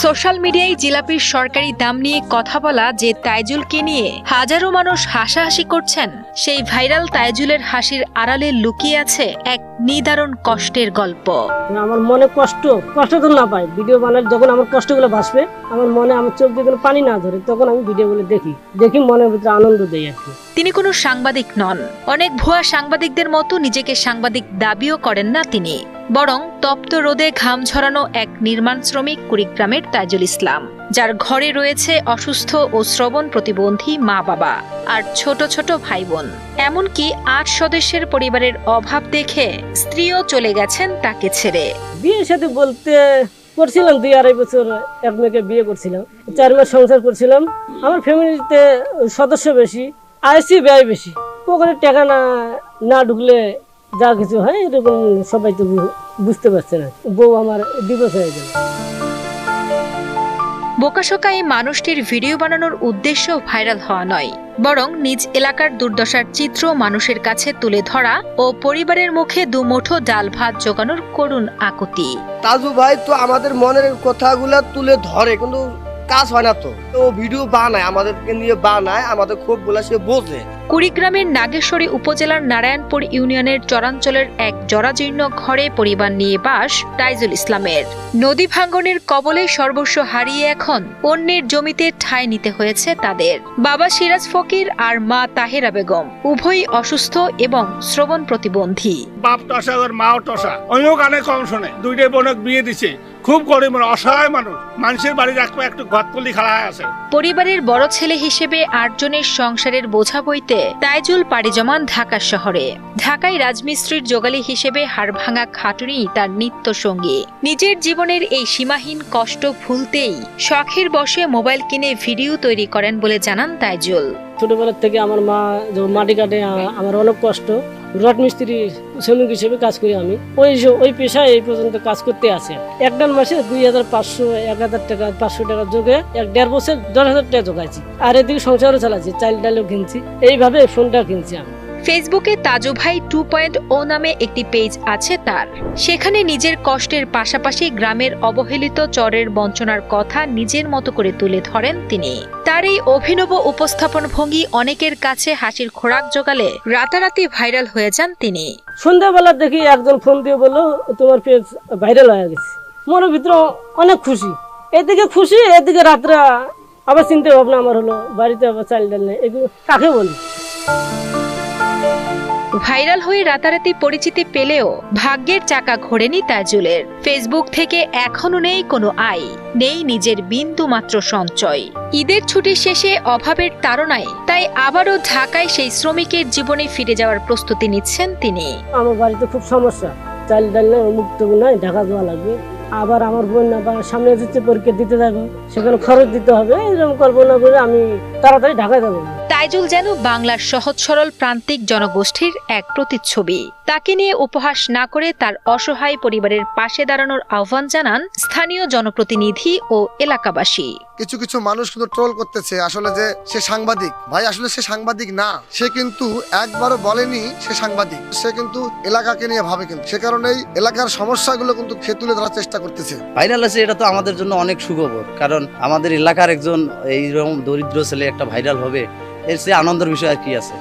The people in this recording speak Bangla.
সোশ্যাল মিডিয়ায় জিলাপির সরকারি দাম নিয়ে কথা বলা যে তাইজুলকে নিয়ে হাজারো মানুষ হাসাহাসি করছেন, সেই ভাইরাল তাইজুলের হাসির আড়ালে লুকিয়ে আছে এক নিদারুণ কষ্টের গল্প। আমার মনে কষ্ট তো না পাই, ভিডিও বানালে যখন আমার কষ্টগুলো ভাসবে, আমার মনে আমার চোখ দিয়ে কোনো পানি না ধরে, তখন আমি ভিডিওগুলো দেখি মনের ভিতরে আনন্দ দেই আর কি। তিনি কোনো সাংবাদিক নন, অনেক ভুয়া সাংবাদিকদের মতো নিজেকে সাংবাদিক দাবিও করেন না তিনি, বরং তপ্ত রোদে ঘাম ঝরানো এক নির্মাণ শ্রমিক কুড়িগ্রামের তাইজুল ইসলাম, যার ঘরে রয়েছে অসুস্থ ও শ্রবণ প্রতিবন্ধী মা বাবা আর ছোট ছোট ভাই বোন, এমনকি 8 সদস্যের পরিবারের অভাব দেখে স্ত্রীও চলে গেছেন তাকে ছেড়ে। বিয়ের সাথে বলতে করছিলাম 2-2.5 বছর এক মেয়েকে বিয়ে করছিলাম, 4 মাস সংসার করছিলাম। আমার ফ্যামিলিতে সদস্য বেশি, আইসি ব্যয় বেশি, ওখানে টাকা না ঢুকলে যা কিছু হয় এরকম সবাই তো বুঝতে পারছে না। বউ আমার ডিভোর্স হয়ে গেল। বোকাশোকা এই মানুষটির ভিডিও বানানোর উদ্দেশ্য ভাইরাল হওয়া নয়, বরং নিজ এলাকার দুর্দশার চিত্র মানুষের কাছে তুলে ধরা ও পরিবারের মুখে দুমুঠো ডাল ভাত জোগানোর করুণ আকুতি। তাজু ভাই তো আমাদের মনের কথাগুলা তুলে ধরে, কিন্তু কাজ হয় না। তো ভিডিও বানায়, আমাদেরকে নিয়ে বানায়, আমাদের ক্ষোভ গুলা সে বোঝে। কুড়িগ্রামের নাগেশ্বরী উপজেলার নারায়ণপুর ইউনিয়নের চরাঞ্চলের এক জরাজীর্ণ ঘরে পরিবার নিয়ে বাস তাইজুল ইসলামের। নদী ভাঙ্গনের কবলে সর্বস্ব হারিয়ে এখন অন্যের জমিতে ঠাঁই নিতে হয়েছে তাদের। বাবা সিরাজ ফকির আর মা তাহেরা বেগম উভয়ই অসুস্থ এবং শ্রবণ প্রতিবন্ধী। বাপ টসা আর মাও টসা, অন্য গানে কম শোনে, 2 বোনক বিয়ে দিছে, খুব গরিব অসহায় মানুষ, মানুষের বাড়ি রাখবো একটু ঘটপল্লি খাড়া আছে। পরিবারের বড় ছেলে হিসেবে 8 জনের সংসারের বোঝা বইতে তাইজুল পাড়ি জমান ঢাকা শহরে। ঢাকায় রাজমিস্ত্রির জোগালি হিসেবে হাড়ভাঙা খাটুনি তার নিত্য সঙ্গী। নিজের জীবনের এই সীমাহীন কষ্ট ভুলতেই শখের বশে মোবাইল কিনে ভিডিও তৈরি করেন বলে জানান তাইজুল। ছোটবেলার থেকে আমার মা যখন মাটি কাটে, আমার অনেক কষ্ট। রড মিস্ত্রি শ্রমিক হিসেবে কাজ করি আমি, ওই পেশায় এই পর্যন্ত কাজ করতে আছে। একটা মাসে 2500 1000 টাকা 500 টাকা যোগে 1.5 বছর 10,000 টাকা জোগাইছি। আর এদিকে সংসারও চালাচ্ছি, চাল ডালও কিনছি, এইভাবে ফোনটা কিনছি আমি। ফেসবুকে তাজু ভাই 2.0 নামে একটি পেজ আছে তার। সেখানে নিজের কষ্টের পাশাপাশি গ্রামের অবহেলিত চরের বঞ্চনার কথা নিজের মতো করে তুলে ধরেন তিনি। তার এই অভিনব উপস্থাপন ভঙ্গি অনেকের কাছে হাসির খোরাক জোগালে রাতারাতি ভাইরাল হয়ে যান তিনি। সন্ধ্যাবেলা দেখি একজন ফোন দিয়ে বললো, তোমার পেজ ভাইরাল হয়ে গেছে। মনের ভিতরে অনেক খুশি, এদিকে খুশি, এদিকে রাত্রে আবার চিন্তা ভাবনা আমার হলো, বাড়িতে আবার চাল ডাল নেই, এগুলো কাকে বলি। ভাইরাল হয়ে রাতারাতি পরিচিতি পেলেও ভাগ্যের চাকা ঘোরেনি তাইজুলের। ফেসবুক থেকে এখনো নেই কোনো আয়, নেই নিজের বিন্দু মাত্র সঞ্চয়। ঈদের ছুটি শেষে অভাবের তাড়নায় তাই আবারও ঢাকায় সেই শ্রমিকের জীবনে ফিরে যাওয়ার প্রস্তুতি নিচ্ছেন তিনি। আমার বাড়িতে খুব সমস্যা, চাল ডাল নেই, মুক্ত নাই, ঢাকা যাওয়া লাগবে। আবার আমার বোন আবার সামনে দিচ্ছে, পরীক্ষা দিতে যাবে, সেখানে খরচ দিতে হবে। এরকম কল্পনা করে আমি তাড়াতাড়ি ঢাকায় যাবো। তাইজুল যেন বাংলার সহজ সরল প্রান্তিক জনগোষ্ঠীর এক প্রতিচ্ছবি। তাকে নিয়ে উপহাস না করে তার অসহায় পরিবারের পাশে দাঁড়ানোর আহ্বান জানান স্থানীয় জনপ্রতিনিধি ও এলাকাবাসী। কিছু মানুষ কিন্তু ট্রোল করতেছে আসলে যে সে সাংবাদিক। ভাই আসলে সে সাংবাদিক না, সে কিন্তু একবারও বলেনি সে সাংবাদিক। সে কিন্তু এলাকাকে নিয়ে ভাবে, কিন্তু সে কারণেই এলাকার সমস্যাগুলো কিন্তু সে তুলে ধরার চেষ্টা করতেছে। ভাইরাল আছে, এটা তো আমাদের জন্য অনেক সুখবর, কারণ আমাদের এলাকার একজন এইরকম দরিদ্র ছেলে একটা ভাইরাল হবে, এর চেয়ে আনন্দের বিষয় আর কি আছে।